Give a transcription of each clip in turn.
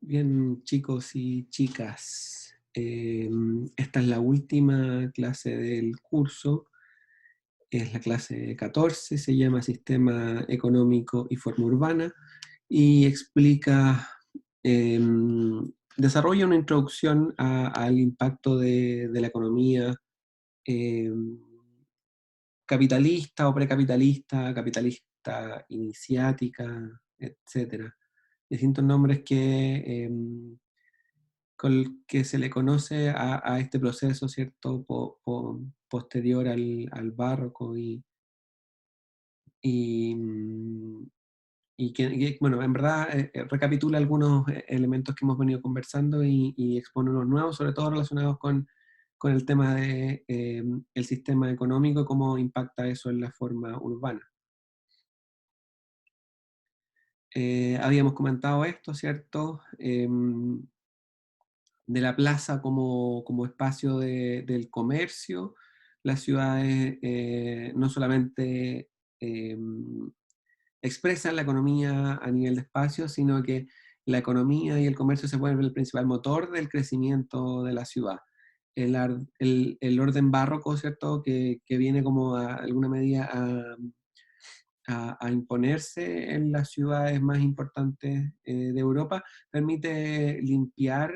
Bien, chicos y chicas, esta es la última clase del curso, es la clase 14, se llama Sistema Económico y Forma Urbana, y explica, desarrolla una introducción al impacto de la economía em, capitalista o precapitalista, capitalista iniciática, etcétera. Distintos nombres con el que se le conoce a este proceso, ¿cierto? Posterior al barroco y, mm, bueno, en verdad recapitula algunos elementos que hemos venido conversando y expone unos nuevos, sobre todo relacionados con el tema de el sistema económico y cómo impacta eso en la forma urbana. Habíamos comentado esto, ¿cierto? De la plaza como espacio del comercio. Las ciudades no solamente eh, expresan la economía a nivel de espacio, sino que la economía y el comercio se vuelven el principal motor del crecimiento de la ciudad. El orden barroco, ¿cierto? Que viene como a alguna medida a imponerse en las ciudades más importantes de Europa, permite limpiar,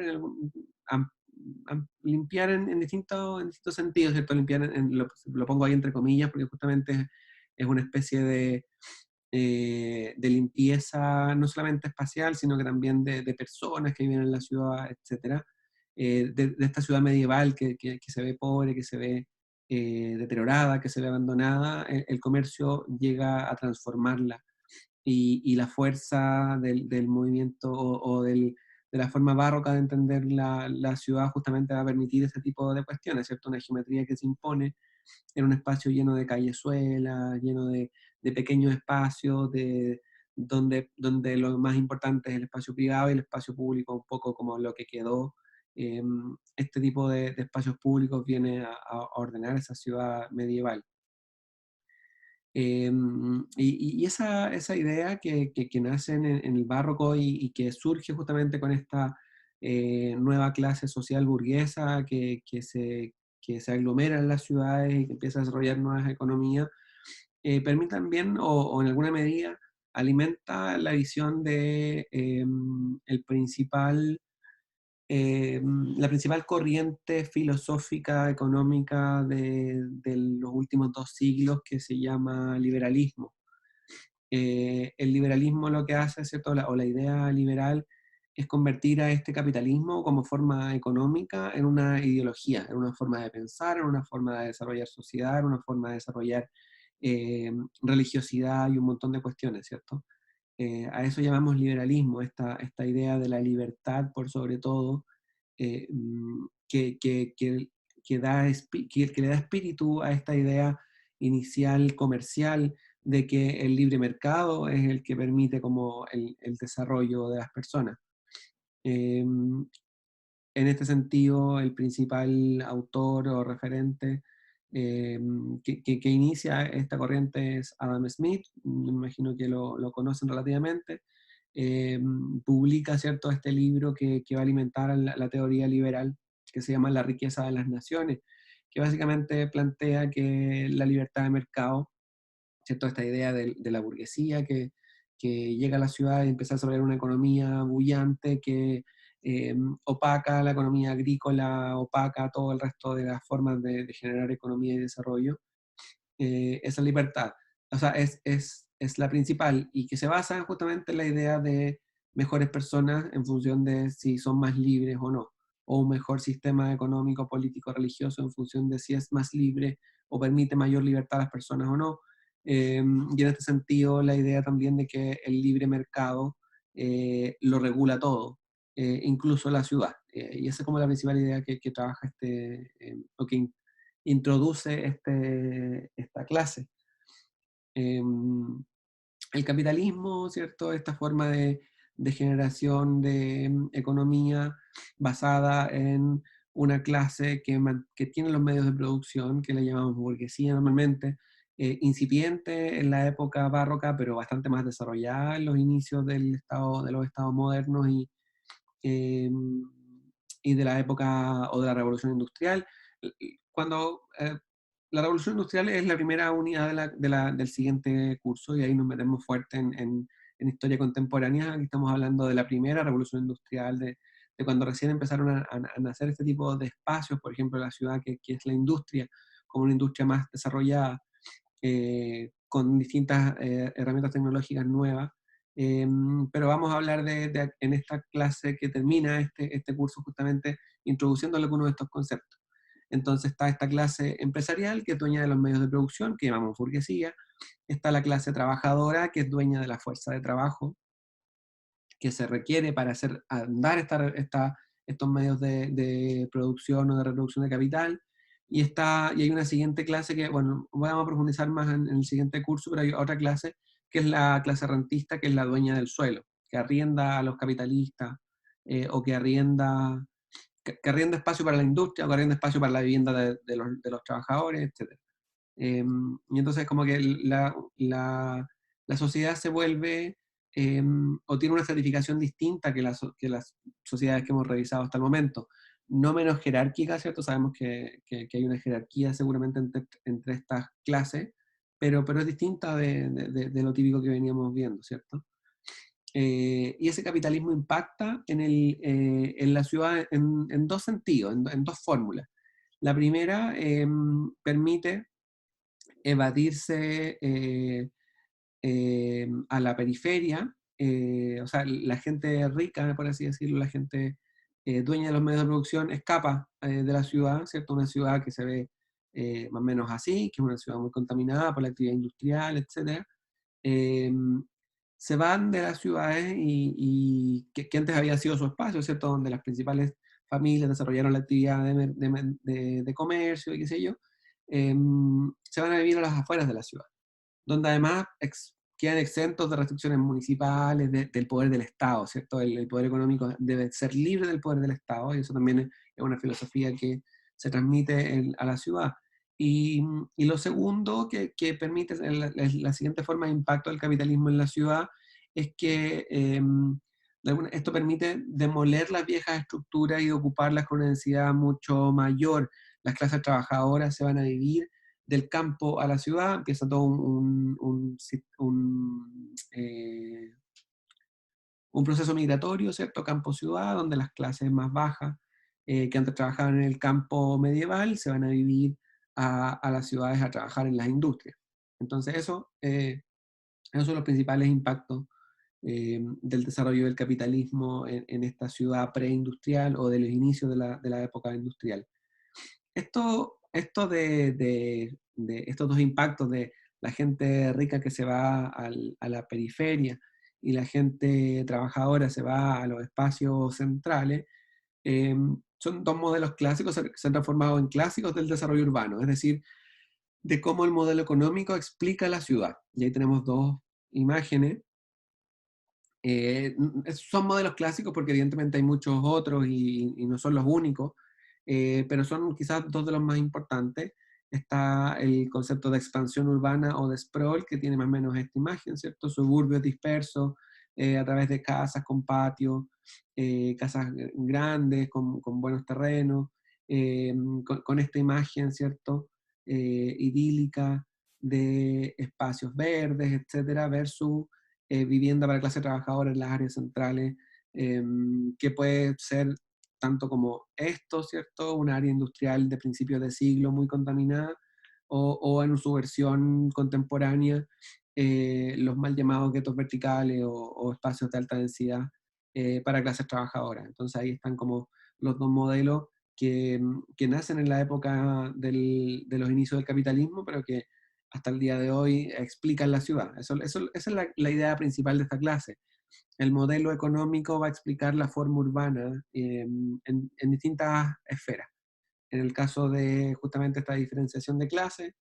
limpiar en distintos sentidos, ¿cierto? Limpiar, lo pongo ahí entre comillas, porque justamente es una especie de limpieza no solamente espacial, sino que también de personas que viven en la ciudad, etcétera, de esta ciudad medieval que se ve pobre, que se ve deteriorada, que se ve abandonada, el comercio llega a transformarla y la fuerza del movimiento de la forma barroca de entender la ciudad justamente va a permitir ese tipo de cuestiones, ¿cierto? Una geometría que se impone en un espacio lleno de callezuelas, lleno de pequeños espacios, donde lo más importante es el espacio privado y el espacio público, un poco como lo que quedó. Este tipo de espacios públicos viene a ordenar esa ciudad medieval. Y esa idea que nace en el barroco y que surge justamente con esta nueva clase social burguesa que se aglomera en las ciudades y que empieza a desarrollar nuevas economías, permite también, o en alguna medida, alimenta la visión de la principal corriente filosófica, económica de los últimos 2 siglos, que se llama liberalismo. El liberalismo lo que hace, ¿cierto? O la idea liberal es convertir a este capitalismo como forma económica en una ideología, en una forma de pensar, en una forma de desarrollar sociedad, en una forma de desarrollar eh, religiosidad y un montón de cuestiones, ¿cierto? A eso llamamos liberalismo, esta idea de la libertad por sobre todo, que le da espíritu a esta idea inicial comercial de que el libre mercado es el que permite como el desarrollo de las personas. Eh, en este sentido, el principal autor o referente eh, que inicia esta corriente es Adam Smith, me imagino que lo conocen relativamente. Eh, Publica, ¿cierto?, este libro que va a alimentar la teoría liberal, que se llama La riqueza de las naciones, que básicamente plantea que la libertad de mercado, ¿cierto?, esta idea de la burguesía que llega a la ciudad y empieza a desarrollar una economía bullante que opaca la economía agrícola, opaca todo el resto de las formas de generar economía y desarrollo. Esa libertad, o sea, es la principal y que se basa justamente en la idea de mejores personas en función de si son más libres o no, o un mejor sistema económico, político, religioso en función de si es más libre o permite mayor libertad a las personas o no. Y en este sentido, la idea también de que el libre mercado lo regula todo, incluso la ciudad. Y esa es como la principal idea que trabaja o que introduce esta clase. El capitalismo, ¿cierto? Esta forma de generación de economía basada en una clase que tiene los medios de producción, que le llamamos burguesía normalmente, incipiente en la época barroca, pero bastante más desarrollada en los inicios de los estados modernos eh, y de la época o de la Revolución Industrial. Cuando la Revolución Industrial es la primera unidad del siguiente curso, y ahí nos metemos fuerte en historia contemporánea. Aquí estamos hablando de la primera Revolución Industrial, de cuando recién empezaron a nacer este tipo de espacios, por ejemplo, la ciudad que es la industria, como una industria más desarrollada, con distintas herramientas tecnológicas nuevas. Pero vamos a hablar en esta clase que termina este curso justamente introduciendo algunos de estos conceptos. Entonces está esta clase empresarial, que es dueña de los medios de producción, que llamamos burguesía. Está la clase trabajadora, que es dueña de la fuerza de trabajo que se requiere para hacer andar estos medios de producción o de reproducción de capital. Y hay una siguiente clase que, bueno, vamos a profundizar más en el siguiente curso, pero hay otra clase que es la clase rentista, que es la dueña del suelo, que arrienda a los capitalistas, o que arrienda espacio para la industria, o que arrienda espacio para la vivienda de los trabajadores, etc. Y entonces como que la sociedad se vuelve, o tiene una estratificación distinta que las sociedades que hemos revisado hasta el momento. No menos jerárquica, ¿cierto? Sabemos que hay una jerarquía seguramente entre estas clases, pero es distinta de lo típico que veníamos viendo, ¿cierto? Y ese capitalismo impacta en la ciudad en dos sentidos, en dos fórmulas. La primera, permite evadirse a la periferia, o sea, la gente rica, por así decirlo, la gente dueña de los medios de producción, escapa de la ciudad, ¿cierto? Una ciudad que se ve más o menos así, que es una ciudad muy contaminada por la actividad industrial, etc. Eh, Se van de las ciudades que antes había sido su espacio, ¿cierto? Donde las principales familias desarrollaron la actividad de comercio y qué sé yo. eh, Se van a vivir a las afueras de la ciudad, donde además quedan exentos de restricciones municipales, del poder del Estado, ¿cierto? El poder económico debe ser libre del poder del Estado, y eso también es una filosofía que se transmite a la ciudad. Y lo segundo que permite, la siguiente forma de impacto del capitalismo en la ciudad, es que esto permite demoler las viejas estructuras y ocuparlas con una densidad mucho mayor. Las clases trabajadoras se van a vivir del campo a la ciudad, empieza todo un proceso migratorio, ¿cierto? Campo-ciudad, donde las clases más bajas, que antes trabajaban en el campo medieval, se van a vivir a las ciudades a trabajar en las industrias. Entonces esos son los principales impactos del desarrollo del capitalismo en esta ciudad preindustrial o de los inicios de la época industrial. Esto de estos dos impactos de la gente rica que se va a la periferia y la gente trabajadora se va a los espacios centrales, eh, son dos modelos clásicos que se han transformado en clásicos del desarrollo urbano, es decir, de cómo el modelo económico explica la ciudad. Y ahí tenemos dos imágenes. Son modelos clásicos porque evidentemente hay muchos otros y no son los únicos, pero son quizás dos de los más importantes. Está el concepto de expansión urbana o de sprawl, que tiene más o menos esta imagen, ¿cierto? Suburbios dispersos a través de casas con patio, casas grandes, con buenos terrenos, con esta imagen, ¿cierto? Idílica de espacios verdes, etcétera, versus vivienda para clase trabajadora en las áreas centrales, que puede ser tanto como esto, ¿cierto? Un área industrial de principios de siglo muy contaminada, o en su versión contemporánea, los mal llamados guetos verticales o espacios de alta densidad para clases trabajadoras. Entonces ahí están como los dos modelos que nacen en la época de los inicios del capitalismo, pero que hasta el día de hoy explican la ciudad. Esa es la idea principal de esta clase. El modelo económico va a explicar la forma urbana en distintas esferas. En el caso de justamente esta diferenciación de clases,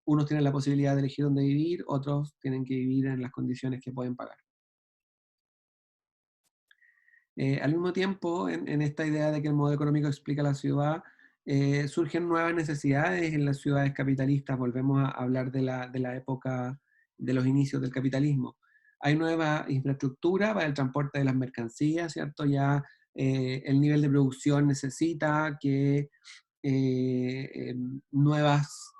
unos tienen la posibilidad de elegir dónde vivir, otros tienen que vivir en las condiciones que pueden pagar. Al mismo tiempo, en esta idea de que el modelo económico explica la ciudad, surgen nuevas necesidades en las ciudades capitalistas. Volvemos a hablar de la época de los inicios del capitalismo. hay nueva infraestructura para el transporte de las mercancías, ¿cierto? Ya el nivel de producción necesita que nuevas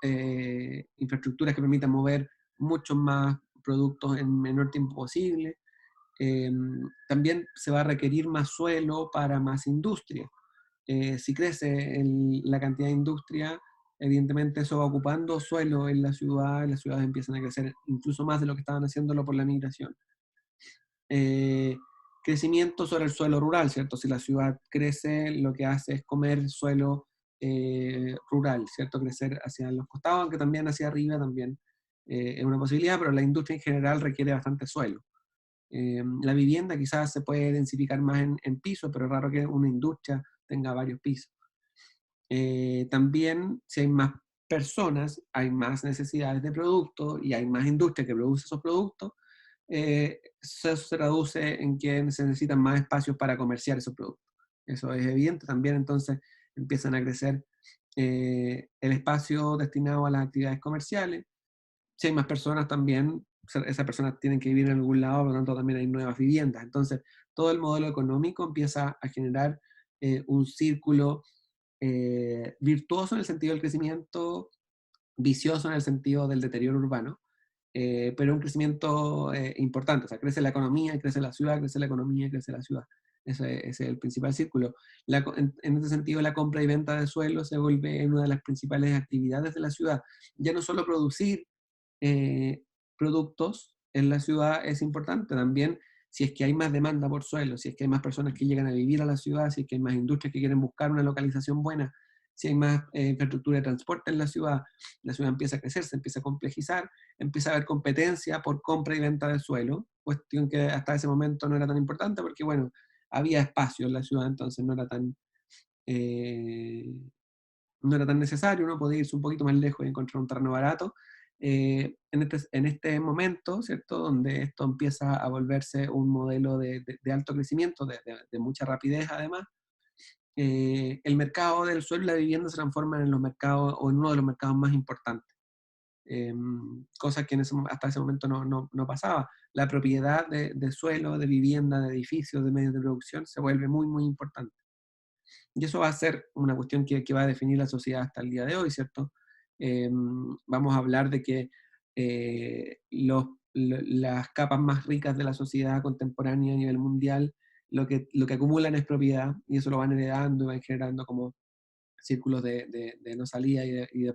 infraestructuras que permitan mover muchos más productos en menor tiempo posible. También se va a requerir más suelo para más industria. Si crece la cantidad de industria, evidentemente eso va ocupando suelo en la ciudad, y las ciudades empiezan a crecer incluso más de lo que estaban haciéndolo por la migración. Eh, Crecimiento sobre el suelo rural, ¿cierto? Si la ciudad crece, lo que hace es comer suelo rural, ¿cierto? Crecer hacia los costados, aunque también hacia arriba también es una posibilidad, pero la industria en general requiere bastante suelo. La vivienda quizás se puede densificar más en pisos, pero es raro que una industria tenga varios pisos. También, si hay más personas, hay más necesidades de productos y hay más industria que produce esos productos, eso se traduce en que se necesitan más espacios para comerciar esos productos. Eso es evidente también, entonces empiezan a crecer el espacio destinado a las actividades comerciales. Si hay más personas también, esas personas tienen que vivir en algún lado, por lo tanto también hay nuevas viviendas. Entonces, todo el modelo económico empieza a generar un círculo virtuoso en el sentido del crecimiento, vicioso en el sentido del deterioro urbano, pero un crecimiento importante. O sea, crece la economía, crece la ciudad, crece la economía, crece la ciudad. Ese es el principal círculo. En ese sentido, la compra y venta de suelo se vuelve una de las principales actividades de la ciudad. Ya no solo producir eh, productos en la ciudad es importante, también si es que hay más demanda por suelo, si es que hay más personas que llegan a vivir a la ciudad, si es que hay más industrias que quieren buscar una localización buena, si hay más infraestructura de transporte en la ciudad empieza a crecer, se empieza a complejizar, empieza a haber competencia por compra y venta de suelo, cuestión que hasta ese momento no era tan importante porque, bueno, había espacio en la ciudad, entonces eh, no era tan necesario, uno podía irse un poquito más lejos y encontrar un terreno barato. En este momento, ¿cierto? Donde esto empieza a volverse un modelo de alto crecimiento, de mucha rapidez además, el mercado del suelo y la vivienda se transforman en los mercados o en uno de los mercados más importantes. Cosa que hasta ese momento no pasaba. La propiedad de suelo, de vivienda, de edificios, de medios de producción se vuelve muy, muy importante. Y eso va a ser una cuestión que va a definir la sociedad hasta el día de hoy, ¿cierto? Vamos a hablar de que las capas más ricas de la sociedad contemporánea a nivel mundial lo que acumulan es propiedad y eso lo van heredando y van generando como círculos de no salida y de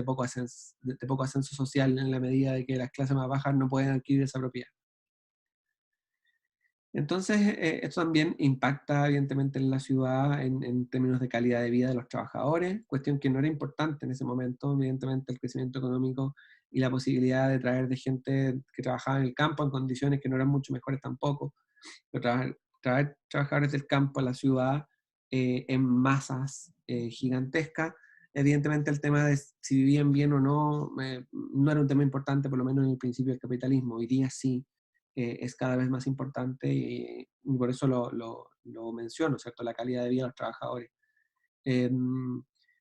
poco ascenso social en la medida de que las clases más bajas no pueden adquirir esa propiedad. Entonces, esto también impacta evidentemente en la ciudad en términos de calidad de vida de los trabajadores, cuestión que no era importante en ese momento, evidentemente el crecimiento económico y la posibilidad de traer de gente que trabajaba en el campo en condiciones que no eran mucho mejores tampoco, pero traer trabajadores del campo a la ciudad en masas gigantescas, evidentemente el tema de si vivían bien o no, no era un tema importante, por lo menos en el principio del capitalismo, hoy día sí es cada vez más importante y por eso lo menciono, ¿cierto? La calidad de vida de los trabajadores. Eh,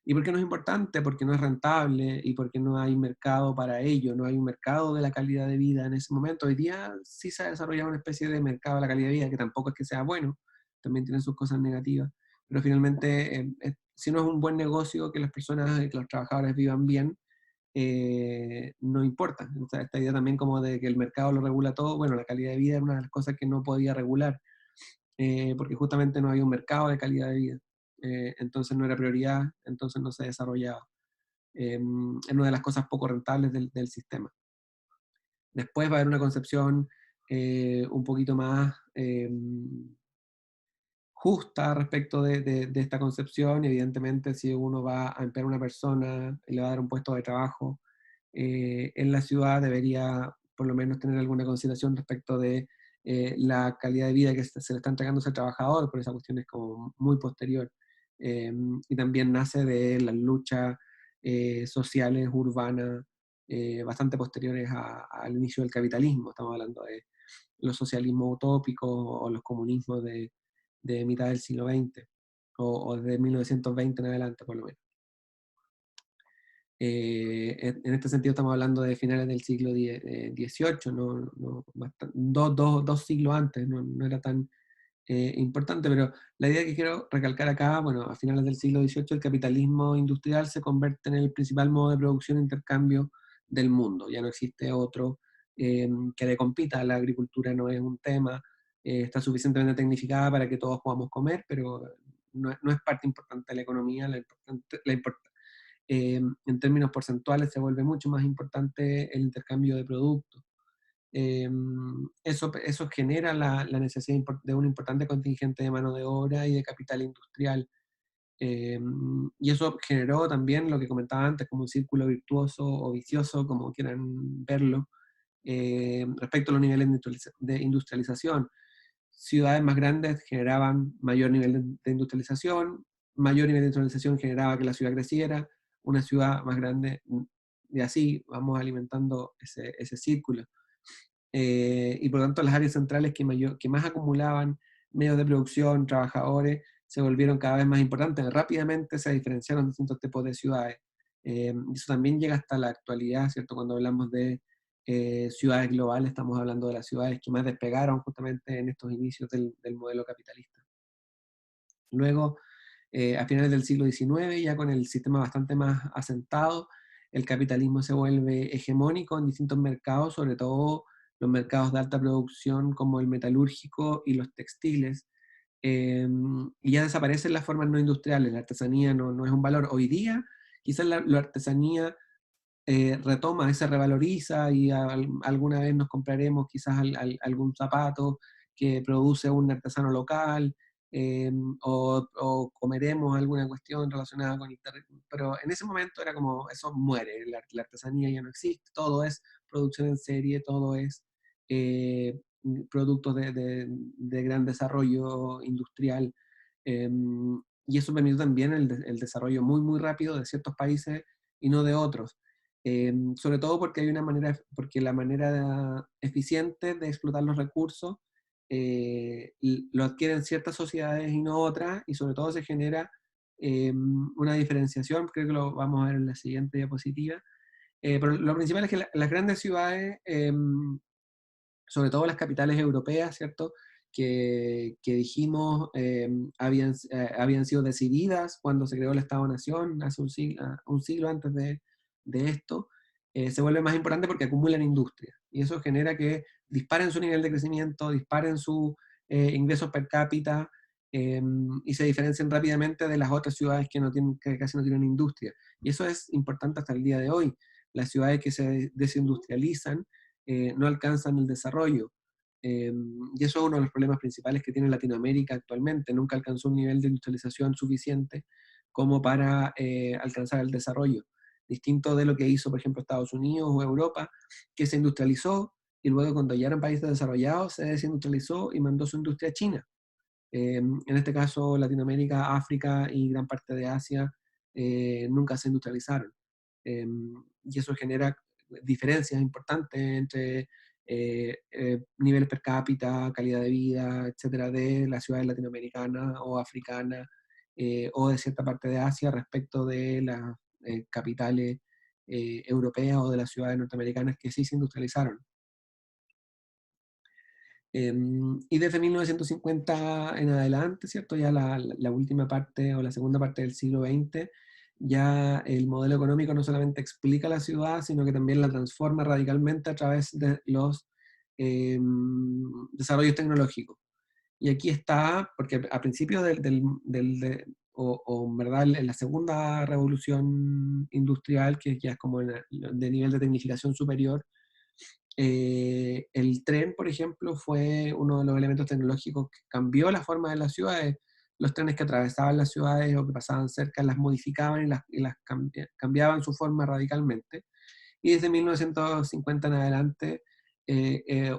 ¿Y por qué no es importante? Porque no es rentable y porque no hay mercado para ello, no hay un mercado de la calidad de vida en ese momento. Hoy día sí se ha desarrollado una especie de mercado de la calidad de vida, que tampoco es que sea bueno, también tiene sus cosas negativas, pero finalmente, si no es un buen negocio que las personas, que los trabajadores vivan bien, no importa. O sea, esta idea también como de que el mercado lo regula todo, bueno, la calidad de vida era una de las cosas que no podía regular, porque justamente no había un mercado de calidad de vida. Entonces no era prioridad, entonces no se desarrollaba. Es una de las cosas poco rentables del sistema. Después va a haber una concepción un poquito más justa respecto de esta concepción. Evidentemente, si uno va a emplear a una persona y le va a dar un puesto de trabajo en la ciudad, debería por lo menos tener alguna consideración respecto de la calidad de vida que se le está entregando a ese trabajador, pero esa cuestión es como muy posterior. Y también nace de las luchas sociales, urbanas, bastante posteriores al inicio del capitalismo. Estamos hablando de los socialismos utópicos o los comunismos de mitad del siglo XX o de 1920 en adelante, por lo menos. En este sentido estamos hablando de finales del siglo XVIII, dos siglos antes, no era tan importante, pero la idea que quiero recalcar acá, bueno, a finales del siglo XVIII el capitalismo industrial se convierte en el principal modo de producción e intercambio del mundo, ya no existe otro que le compita, la agricultura no es un tema, está suficientemente tecnificada para que todos podamos comer, pero no es parte importante de la economía, en términos porcentuales se vuelve mucho más importante el intercambio de productos. Eso genera la necesidad de un importante contingente de mano de obra y de capital industrial. Y eso generó también lo que comentaba antes, como un círculo virtuoso o vicioso, como quieran verlo, respecto a los niveles de industrialización. Ciudades más grandes generaban mayor nivel de industrialización, mayor nivel de industrialización generaba que la ciudad creciera, una ciudad más grande, y así vamos alimentando ese círculo. Y por lo tanto las áreas centrales que más acumulaban medios de producción, trabajadores, se volvieron cada vez más importantes. Rápidamente se diferenciaron distintos tipos de ciudades. Y eso también llega hasta la actualidad, ¿cierto? Cuando hablamos de ciudades globales, estamos hablando de las ciudades que más despegaron justamente en estos inicios del modelo capitalista. Luego, a finales del siglo XIX, ya con el sistema bastante más asentado, el capitalismo se vuelve hegemónico en distintos mercados, sobre todo los mercados de alta producción como el metalúrgico y los textiles, y ya desaparecen las formas no industriales, la artesanía no es un valor. Hoy día, quizás la artesanía retoma, se revaloriza y alguna vez nos compraremos quizás algún zapato que produce un artesano local, o comeremos alguna cuestión relacionada con el territorio. Pero en ese momento era como, eso muere, la artesanía ya no existe, todo es producción en serie, todo es productos de gran desarrollo industrial. Y eso permitió también el desarrollo muy, muy rápido de ciertos países y no de otros. Sobre todo porque porque la manera eficiente de explotar los recursos lo adquieren ciertas sociedades y no otras, y sobre todo se genera una diferenciación, creo que lo vamos a ver en la siguiente diapositiva. Pero lo principal es que las grandes ciudades, sobre todo las capitales europeas, ¿cierto? Que dijimos habían sido decididas cuando se creó el Estado-Nación, hace un siglo antes de esto, se vuelve más importante porque acumulan industria. Y eso genera que disparen su nivel de crecimiento, disparen sus ingresos per cápita, y se diferencien rápidamente de las otras ciudades que casi no tienen industria. Y eso es importante hasta el día de hoy. Las ciudades que se desindustrializan no alcanzan el desarrollo. Y eso es uno de los problemas principales que tiene Latinoamérica actualmente. Nunca alcanzó un nivel de industrialización suficiente como para alcanzar el desarrollo. Distinto de lo que hizo, por ejemplo, Estados Unidos o Europa, que se industrializó y luego cuando ya eran países desarrollados se desindustrializó y mandó su industria a China. En este caso, Latinoamérica, África y gran parte de Asia nunca se industrializaron. Y eso genera diferencias importantes entre niveles per cápita, calidad de vida, etcétera, de las ciudades latinoamericanas o africanas o de cierta parte de Asia respecto de las capitales europeas o de las ciudades norteamericanas que sí se industrializaron. Y desde 1950 en adelante, ¿cierto? Ya la última parte o la segunda parte del siglo XX, ya el modelo económico no solamente explica la ciudad, sino que también la transforma radicalmente a través de los desarrollos tecnológicos. Y aquí está, porque a principios o en verdad en la segunda revolución industrial, que ya es como de nivel de tecnificación superior, el tren, por ejemplo, fue uno de los elementos tecnológicos que cambió la forma de las ciudades. Los trenes que atravesaban las ciudades o que pasaban cerca las modificaban y cambiaban su forma radicalmente. Y desde 1950 en adelante,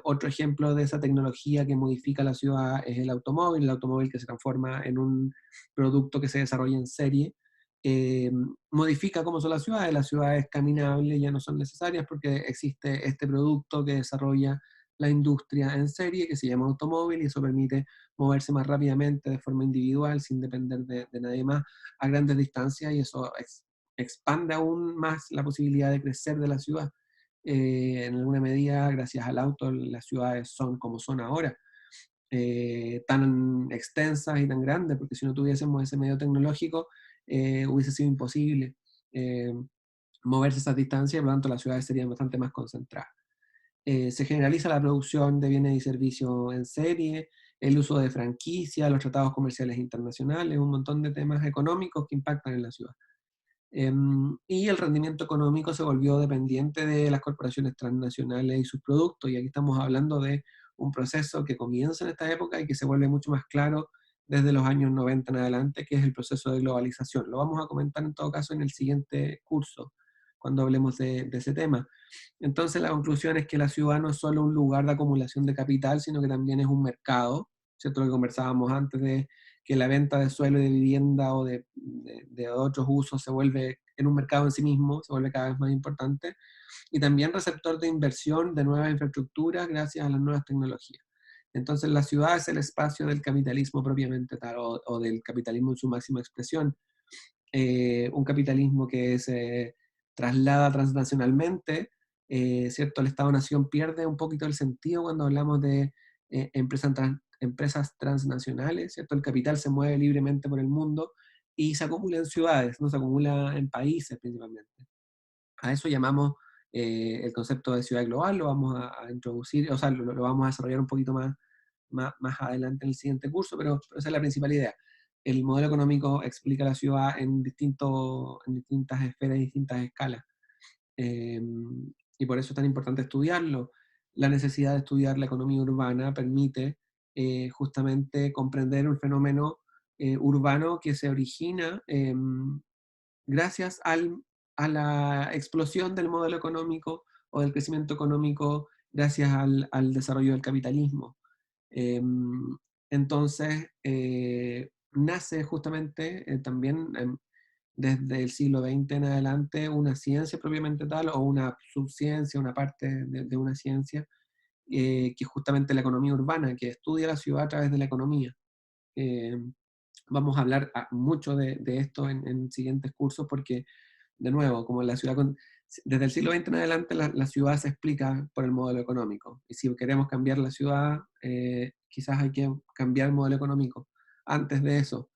otro ejemplo de esa tecnología que modifica la ciudad es el automóvil que se transforma en un producto que se desarrolla en serie, eh, modifica cómo son las ciudades caminables ya no son necesarias porque existe este producto que desarrolla la industria en serie que se llama automóvil y eso permite moverse más rápidamente de forma individual sin depender de nadie más a grandes distancias y eso expande aún más la posibilidad de crecer de la ciudad. En alguna medida, gracias al auto, las ciudades son como son ahora, tan extensas y tan grandes, porque si no tuviésemos ese medio tecnológico, hubiese sido imposible eh, moverse esas distancias, por lo tanto las ciudades serían bastante más concentradas. Se generaliza la producción de bienes y servicios en serie, el uso de franquicia, los tratados comerciales internacionales, un montón de temas económicos que impactan en la ciudad. Y el rendimiento económico se volvió dependiente de las corporaciones transnacionales y sus productos, y aquí estamos hablando de un proceso que comienza en esta época y que se vuelve mucho más claro desde los años 90 en adelante, que es el proceso de globalización. Lo vamos a comentar en todo caso en el siguiente curso, cuando hablemos de ese tema. Entonces la conclusión es que la ciudad no es solo un lugar de acumulación de capital, sino que también es un mercado, ¿cierto? Lo que conversábamos antes de que la venta de suelo y de vivienda o de otros usos se vuelve en un mercado en sí mismo, se vuelve cada vez más importante, y también receptor de inversión de nuevas infraestructuras gracias a las nuevas tecnologías. Entonces la ciudad es el espacio del capitalismo propiamente tal, o del capitalismo en su máxima expresión, un capitalismo que se traslada transnacionalmente, ¿cierto? El Estado-Nación pierde un poquito el sentido cuando hablamos de empresas transnacionales, ¿cierto? El capital se mueve libremente por el mundo y se acumula en ciudades, no se acumula en países principalmente. A eso llamamos el concepto de ciudad global, lo vamos a introducir, o sea, lo vamos a desarrollar un poquito más adelante en el siguiente curso, pero esa es la principal idea. El modelo económico explica la ciudad en distintas esferas y distintas escalas. Eh, y por eso es tan importante estudiarlo. La necesidad de estudiar la economía urbana permite justamente comprender un fenómeno urbano que se origina gracias a la explosión del modelo económico o del crecimiento económico gracias al desarrollo del capitalismo. Em, entonces, nace justamente también desde el siglo XX en adelante una ciencia propiamente tal o una subciencia, una parte de una ciencia, que es justamente la economía urbana, que estudia la ciudad a través de la economía. Vamos a hablar mucho de esto en siguientes cursos porque, de nuevo, como la ciudad, desde el siglo XX en adelante la ciudad se explica por el modelo económico. Y si queremos cambiar la ciudad, quizás hay que cambiar el modelo económico. Antes de eso,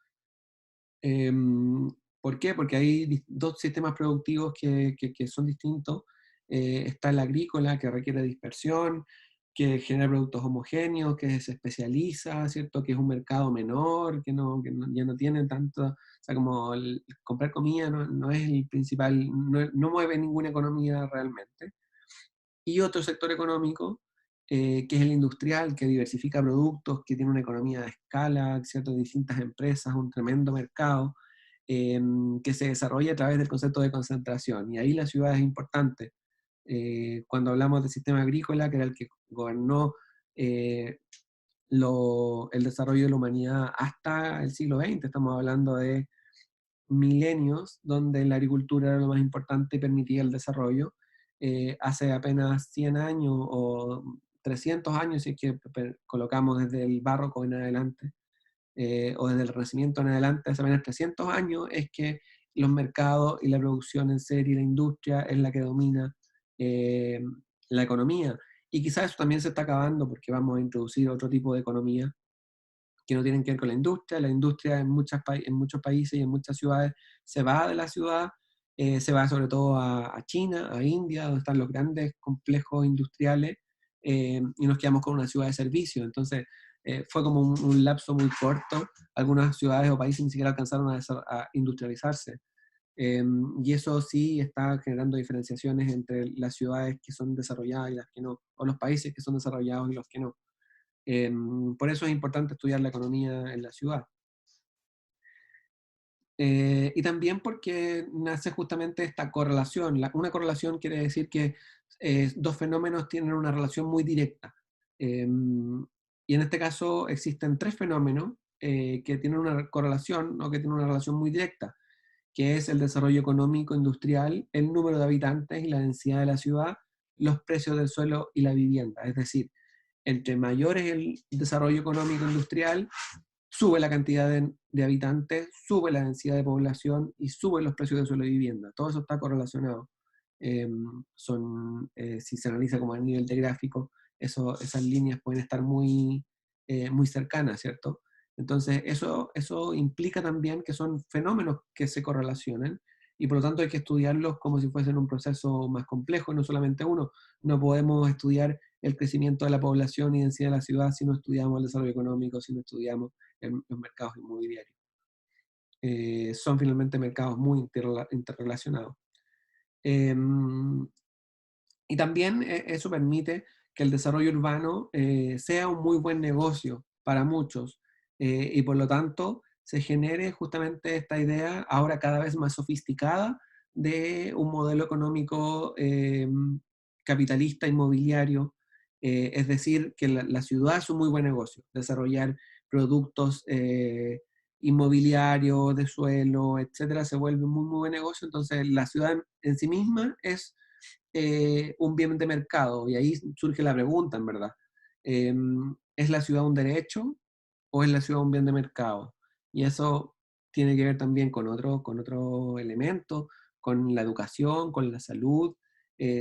¿por qué? Porque hay dos sistemas productivos que son distintos. Está el agrícola, que requiere dispersión, que genera productos homogéneos, que se especializa, ¿cierto? Que es un mercado menor, ya no tiene tanto, o sea, como comprar comida no es el principal, no mueve ninguna economía realmente. Y otro sector económico, que es el industrial, que diversifica productos, que tiene una economía de escala, ¿cierto? Distintas empresas, un tremendo mercado, que se desarrolla a través del concepto de concentración. Y ahí la ciudad es importante. Cuando hablamos del sistema agrícola, que era el que gobernó eh, el desarrollo de la humanidad hasta el siglo XX, estamos hablando de milenios donde la agricultura era lo más importante y permitía el desarrollo. Hace apenas 100 años o 300 años, si es que colocamos desde el barroco en adelante, o desde el Renacimiento en adelante, hace apenas 300 años, es que los mercados y la producción en serie, la industria es la que domina eh, la economía. Y quizás eso también se está acabando porque vamos a introducir otro tipo de economía que no tienen que ver con la industria. La industria en muchos países y en muchas ciudades se va de la ciudad, se va sobre todo a China, a India, donde están los grandes complejos industriales, y nos quedamos con una ciudad de servicio. Entonces, fue como un lapso muy corto. Algunas ciudades o países ni siquiera alcanzaron a industrializarse. Y eso sí está generando diferenciaciones entre las ciudades que son desarrolladas y las que no, o los países que son desarrollados y los que no. Por eso es importante estudiar la economía en la ciudad. Y también porque nace justamente esta correlación. Una correlación quiere decir que dos fenómenos tienen una relación muy directa. Y en este caso existen tres fenómenos que tienen una correlación o que tienen una relación muy directa, que es el desarrollo económico, industrial, el número de habitantes y la densidad de la ciudad, los precios del suelo y la vivienda. Es decir, entre mayor es el desarrollo económico industrial, sube la cantidad de habitantes, sube la densidad de población y suben los precios de suelo de vivienda. Todo eso está correlacionado. Si se analiza como a nivel de gráfico, esas líneas pueden estar muy cercanas, ¿cierto? Entonces, eso implica también que son fenómenos que se correlacionan y por lo tanto hay que estudiarlos como si fuesen un proceso más complejo, no solamente uno. No podemos estudiar el crecimiento de la población y densidad de la ciudad si no estudiamos el desarrollo económico, si no estudiamos los mercados inmobiliarios. Son finalmente mercados muy interrelacionados. Y también eso permite que el desarrollo urbano sea un muy buen negocio para muchos y por lo tanto se genere justamente esta idea ahora cada vez más sofisticada de un modelo económico capitalista inmobiliario, es decir, que la ciudad es un muy buen negocio, desarrollar productos inmobiliarios, de suelo, etcétera, se vuelve un muy, muy buen negocio, entonces la ciudad en sí misma es un bien de mercado. Y ahí surge la pregunta, en verdad. ¿Es la ciudad un derecho o es la ciudad un bien de mercado? Y eso tiene que ver también con otro elemento, con la educación, con la salud.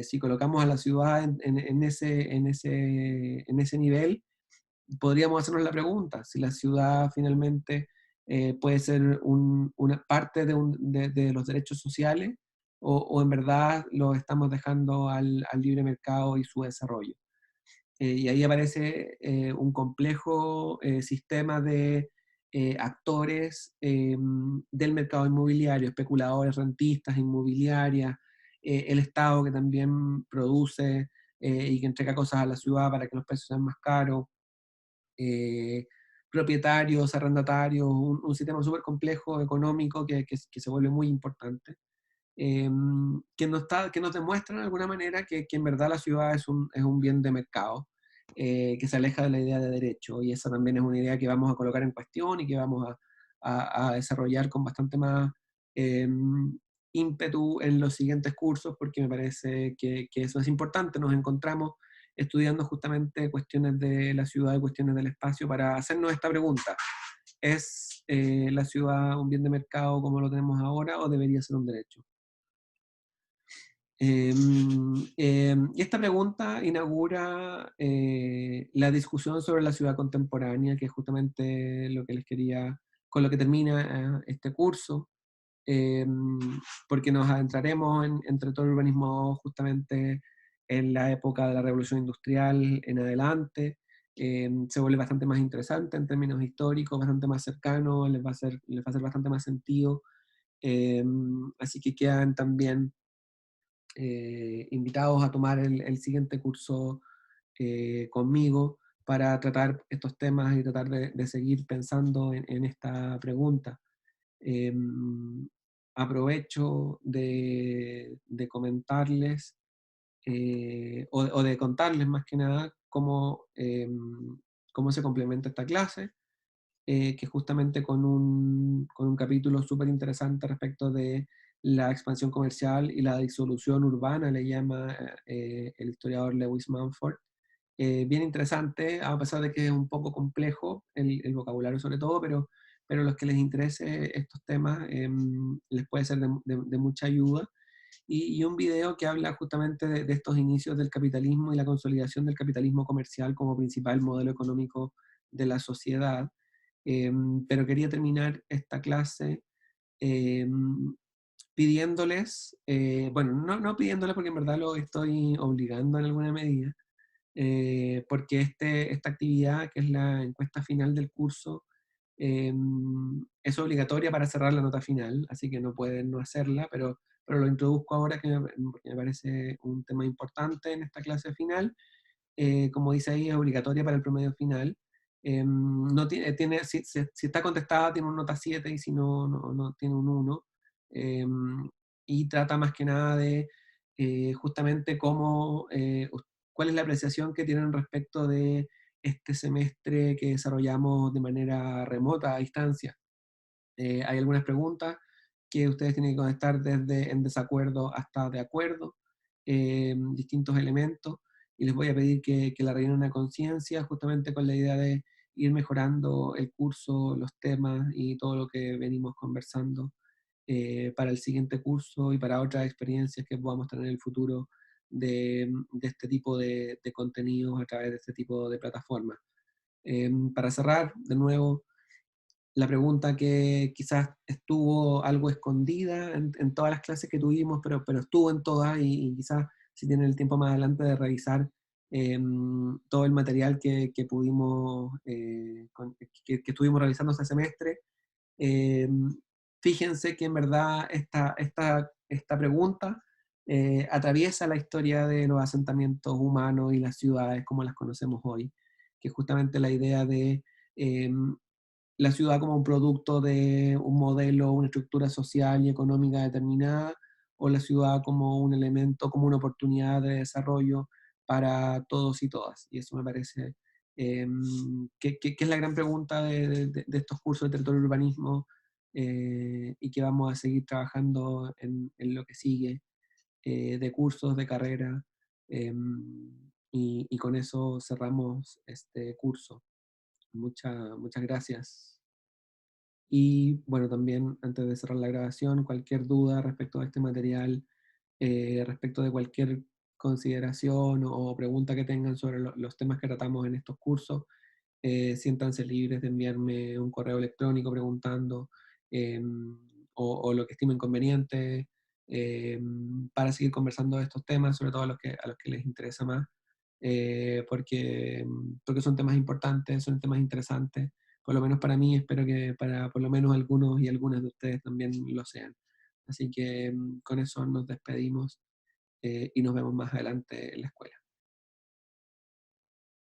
Si colocamos a la ciudad en ese nivel, podríamos hacernos la pregunta si la ciudad finalmente puede ser una parte de los derechos sociales o en verdad lo estamos dejando al libre mercado y su desarrollo. Y ahí aparece un complejo sistema de actores del mercado inmobiliario, especuladores, rentistas, inmobiliarias, el Estado que también produce y que entrega cosas a la ciudad para que los precios sean más caros, eh, propietarios, arrendatarios, un sistema súper complejo económico que se vuelve muy importante, que nos demuestra de alguna manera que en verdad la ciudad es un bien de mercado, que se aleja de la idea de derecho, y esa también es una idea que vamos a colocar en cuestión y que vamos a desarrollar con bastante más eh, ímpetu en los siguientes cursos, porque me parece que eso es importante. Nos encontramos estudiando justamente cuestiones de la ciudad y cuestiones del espacio para hacernos esta pregunta. ¿Es la ciudad un bien de mercado como lo tenemos ahora o debería ser un derecho? Y esta pregunta inaugura la discusión sobre la ciudad contemporánea, que es justamente lo que les quería, con lo que termina este curso, porque nos adentraremos entre todo el urbanismo justamente en la época de la Revolución Industrial en adelante. Se vuelve bastante más interesante en términos históricos, bastante más cercano, les va a hacer bastante más sentido. Así que quedan también invitados a tomar el siguiente curso conmigo para tratar estos temas y tratar de seguir pensando en esta pregunta. Eh, Aprovecho de comentarles o de contarles más que nada cómo se complementa esta clase, que justamente con un capítulo súper interesante respecto de la expansión comercial y la disolución urbana, le llama el historiador Lewis Mumford. Bien interesante, a pesar de que es un poco complejo el vocabulario sobre todo, pero a los que les interese estos temas les puede ser de mucha ayuda. Y un video que habla justamente de estos inicios del capitalismo y la consolidación del capitalismo comercial como principal modelo económico de la sociedad. Pero quería terminar esta clase pidiéndoles, bueno, no pidiéndoles porque en verdad lo estoy obligando en alguna medida, porque esta actividad, que es la encuesta final del curso, eh, es obligatoria para cerrar la nota final, así que no pueden no hacerla, pero lo introduzco ahora porque me parece un tema importante en esta clase final. Como dice ahí, es obligatoria para el promedio final. No si está contestada tiene un nota 7 y si no, no tiene un 1. Y trata más que nada de justamente cuál es la apreciación que tienen respecto de este semestre que desarrollamos de manera remota, a distancia. Hay algunas preguntas que ustedes tienen que contestar desde en desacuerdo hasta de acuerdo, distintos elementos, y les voy a pedir que la rellenen a conciencia, justamente con la idea de ir mejorando el curso, los temas y todo lo que venimos conversando para el siguiente curso y para otras experiencias que podamos tener en el futuro de este tipo de contenidos a través de este tipo de plataformas. Para cerrar, de nuevo, la pregunta que quizás estuvo algo escondida en todas las clases que tuvimos, pero estuvo en todas y quizás si tienen el tiempo más adelante de revisar todo el material que pudimos, que estuvimos realizando este semestre, eh, fíjense que en verdad esta pregunta atraviesa la historia de los asentamientos humanos y las ciudades como las conocemos hoy, que es justamente la idea de eh, la ciudad como un producto de un modelo, una estructura social y económica determinada, o la ciudad como un elemento, como una oportunidad de desarrollo para todos y todas. Y eso me parece que es la gran pregunta de estos cursos de territorio y urbanismo y que vamos a seguir trabajando en lo que sigue de cursos, de carrera. Y con eso cerramos este curso. Muchas gracias. Y bueno, también antes de cerrar la grabación, cualquier duda respecto a este material, respecto de cualquier consideración o pregunta que tengan sobre los temas que tratamos en estos cursos, siéntanse libres de enviarme un correo electrónico preguntando eh, o lo que estimen conveniente eh, para seguir conversando de estos temas, sobre todo a los que les interesa más, porque son temas importantes, son temas interesantes, por lo menos para mí, espero que para por lo menos algunos y algunas de ustedes también lo sean. Así que con eso nos despedimos y nos vemos más adelante en la escuela.